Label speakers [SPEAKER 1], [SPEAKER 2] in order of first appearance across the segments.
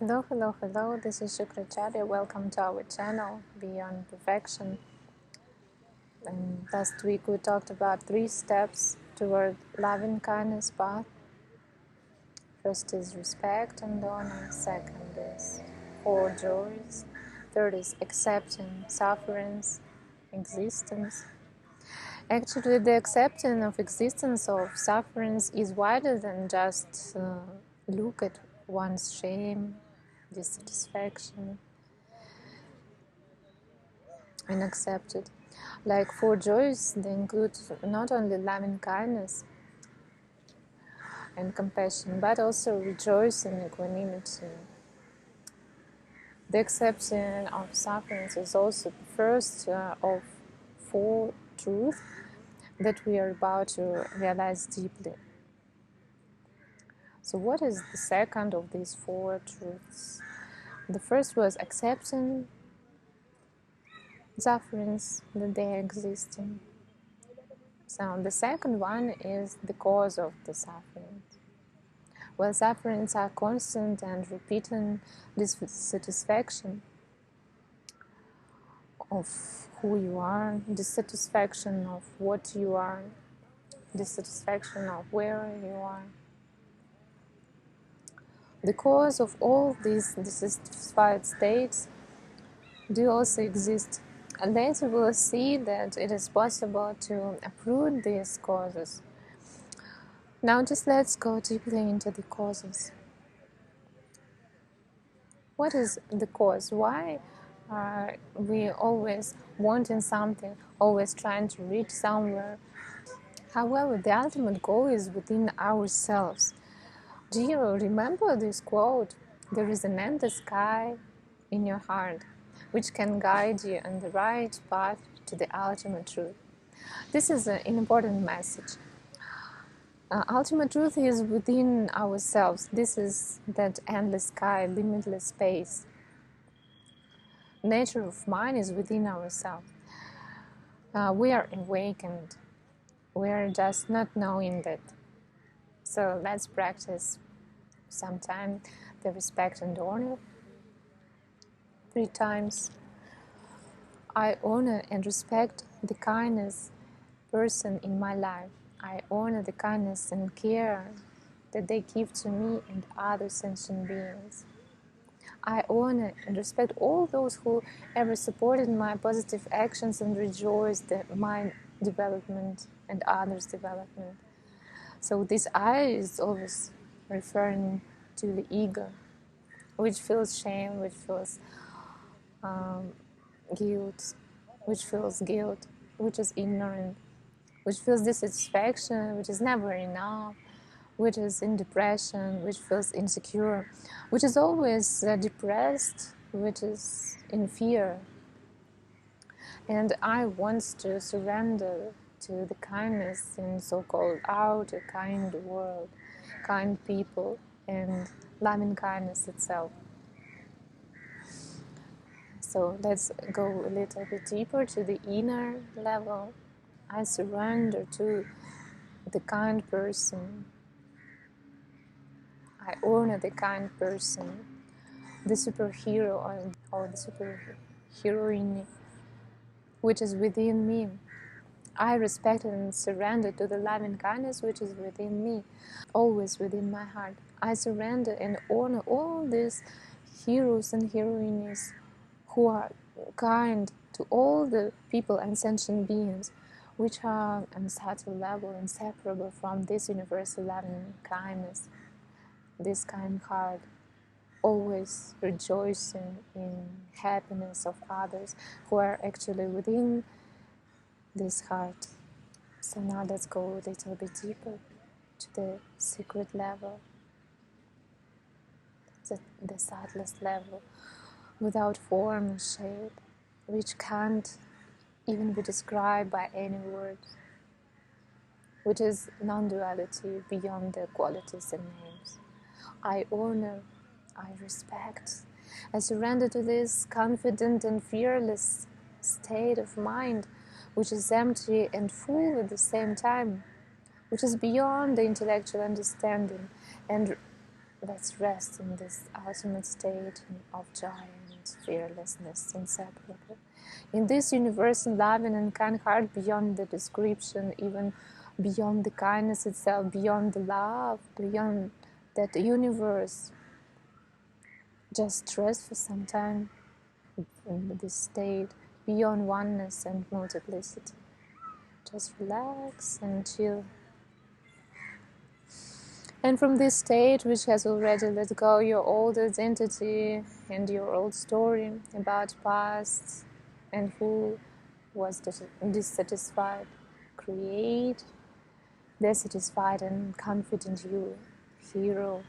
[SPEAKER 1] Hello, hello, hello. This is Shukracharya. Welcome to our channel, Beyond Perfection. And last week we talked about 3 steps toward loving kindness path. First is respect and honor. Second is 4 joys. Third is accepting sufferings, existence. Actually, the acceptance of existence of sufferings is wider than just look at one's shame, dissatisfaction, and accept it. Like 4 joys, they include not only loving kindness and compassion, but also rejoicing, equanimity. The acceptance of sufferings is also the first of 4 truths that we are about to realize deeply. So what is the second of these 4 truths? The first was accepting sufferings that they are existing. So the second one is the cause of the suffering. Well, sufferings are constant and repeating dissatisfaction of who you are, dissatisfaction of what you are, dissatisfaction of where you are. The cause of all these dissatisfied states do also exist. And later we'll see that it is possible to uproot these causes. Now just let's go deeply into the causes. What is the cause? Why are we always wanting something, always trying to reach somewhere? However, the ultimate goal is within ourselves. Do you remember this quote? There is an endless sky in your heart, which can guide you on the right path to the ultimate truth. This is an important message. Ultimate truth is within ourselves. This is that endless sky, limitless space. Nature of mind is within ourselves. We are awakened. We are just not knowing that. So let's practice sometime the respect and honor. 3 times. I honor and respect the kindness person in my life. I honor the kindness and care that they give to me and other sentient beings. I honor and respect all those who ever supported my positive actions and rejoiced at my development and others' development. So this I is always referring to the ego, which feels shame, which feels guilt, which is ignorant, which feels dissatisfaction, which is never enough, which is in depression, which feels insecure, which is always depressed, which is in fear. And I want to surrender to the kindness in so-called outer kind world, kind people, and loving kindness itself. So let's go a little bit deeper to the inner level. I surrender to the kind person. I honor the kind person, the superhero or the superheroine which is within me. I respect and surrender to the loving kindness which is within me, always within my heart. I surrender and honor all these heroes and heroines who are kind to all the people and sentient beings which are on a subtle level inseparable from this universal loving kindness, this kind heart, always rejoicing in happiness of others who are actually within this heart. So now let's go a little bit deeper to the secret level, the subtlest level, without form and shape, which can't even be described by any words, which is non-duality beyond the qualities and names. I honor, I respect, I surrender to this confident and fearless state of mind, which is empty and full at the same time, which is beyond the intellectual understanding and let's rest in this ultimate state of joy and fearlessness, inseparable. In this universe, and loving and kind heart beyond the description, even beyond the kindness itself, beyond the love, beyond that universe, just rest for some time in this state, beyond oneness and multiplicity. Just relax and chill. And from this state, which has already let go your old identity and your old story about past and who was dissatisfied, create the satisfied and confident you, hero,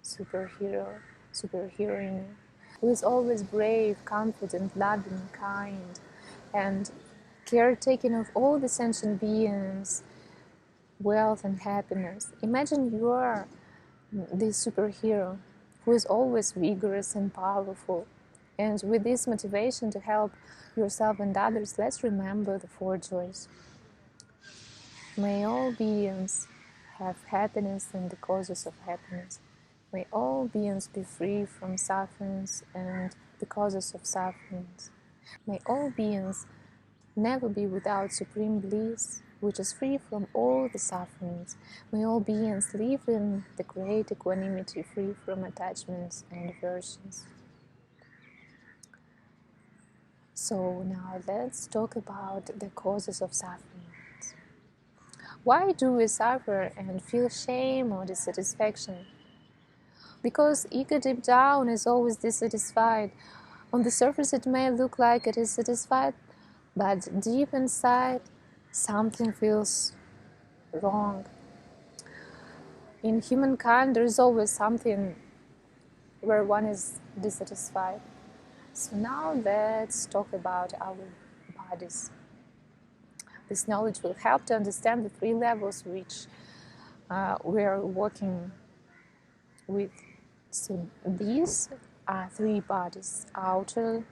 [SPEAKER 1] superheroine, who is always brave, confident, loving, kind, and caretaking of all the sentient beings, wealth and happiness. Imagine you are this superhero who is always vigorous and powerful. And with this motivation to help yourself and others, let's remember the four joys. May all beings have happiness and the causes of happiness. May all beings be free from sufferings and the causes of sufferings. May all beings never be without supreme bliss, which is free from all the sufferings. May all beings live in the great equanimity, free from attachments and aversions. So now let's talk about the causes of suffering. Why do we suffer and feel shame or dissatisfaction? Because ego deep down is always dissatisfied. On the surface it may look like it is satisfied, but deep inside something feels wrong. In humankind there is always something where one is dissatisfied. So now let's talk about our bodies. This knowledge will help to understand the three levels which we are working with. So these are three bodies: outer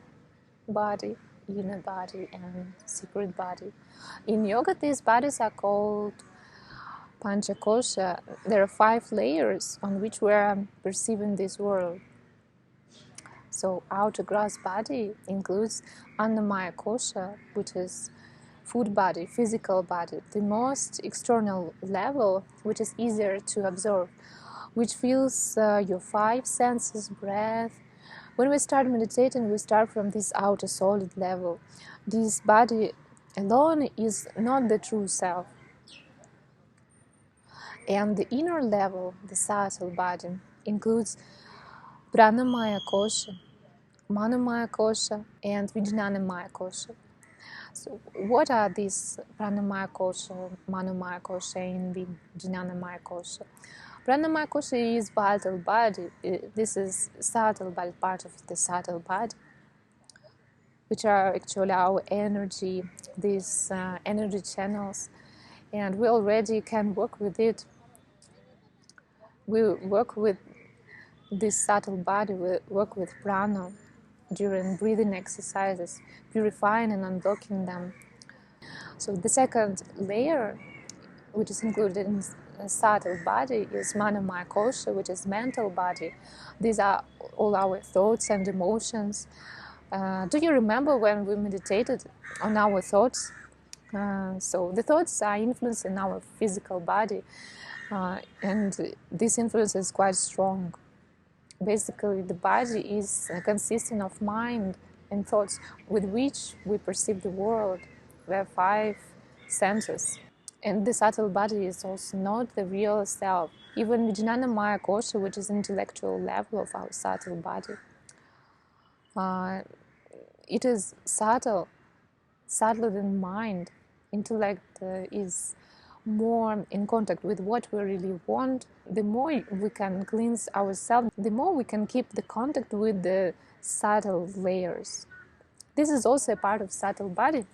[SPEAKER 1] body, inner body, and secret body. In yoga, these bodies are called Panchakosha. There are 5 layers on which we are perceiving this world. So outer gross body includes Annamaya Kosha, which is food body, physical body, the most external level, which is easier to observe, which feels your 5 senses, breath. When we start meditating, we start from this outer solid level. This body alone is not the true self. And the inner level, the subtle body, includes Pranamaya Kosha, Manomaya Kosha, and Vijnanamaya Kosha. So what are these Pranamaya Kosha, Manomaya Kosha, and Vijnanamaya Kosha? Pranamaya Kosha is vital body. This is subtle body, part of the subtle body, which are actually our energy, these energy channels, and we already can work with it. We work with this subtle body, we work with prana during breathing exercises, purifying and unblocking them. So the second layer, which is included in subtle body, is Manomaya Kosha, which is mental body. These are all our thoughts and emotions. Do you remember when we meditated on our thoughts? So the thoughts are influencing our physical body, and this influence is quite strong. Basically, the body is consisting of mind and thoughts with which we perceive the world. There are 5 senses. And the subtle body is also not the real self. Even Vijnanamaya Kosha, which is intellectual level of our subtle body, it is subtle, subtler than mind. Intellect is more in contact with what we really want. The more we can cleanse ourselves, the more we can keep the contact with the subtle layers. This is also a part of subtle body.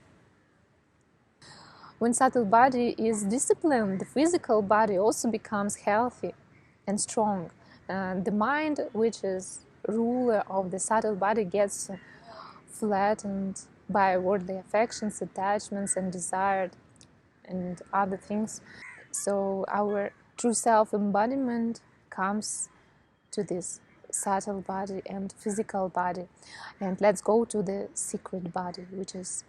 [SPEAKER 1] When subtle body is disciplined, the physical body also becomes healthy and strong. The mind, which is ruler of the subtle body, gets flattened by worldly affections, attachments, and desire, and other things. So our true self-embodiment comes to this subtle body and physical body. And let's go to the secret body, which is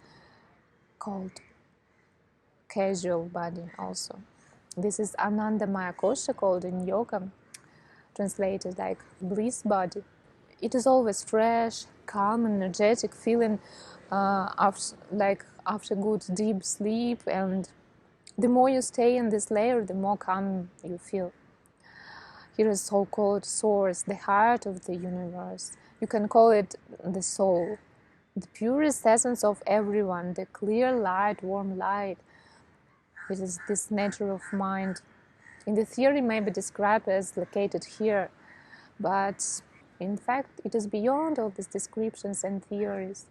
[SPEAKER 1] called casual body also. This is Anandamaya Kosha, called in yoga, translated like bliss body. It is always fresh, calm, energetic, feeling after good deep sleep, and the more you stay in this layer, the more calm you feel. Here is so-called source, the heart of the universe. You can call it the soul, the purest essence of everyone, the clear light, warm light. It is this nature of mind. In the theory, may be described as located here, but in fact, it is beyond all these descriptions and theories.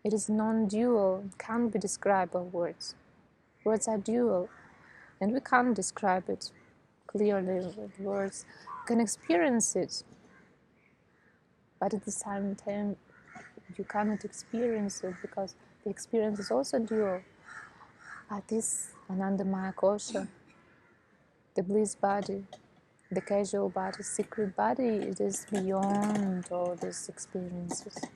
[SPEAKER 1] It is non-dual, can't be described by words. Words are dual, and we can't describe it clearly with words. You can experience it, but at the same time, you cannot experience it because the experience is also dual. But this Anandamaya Kosha, the bliss body, the casual body, secret body, it is beyond all these experiences.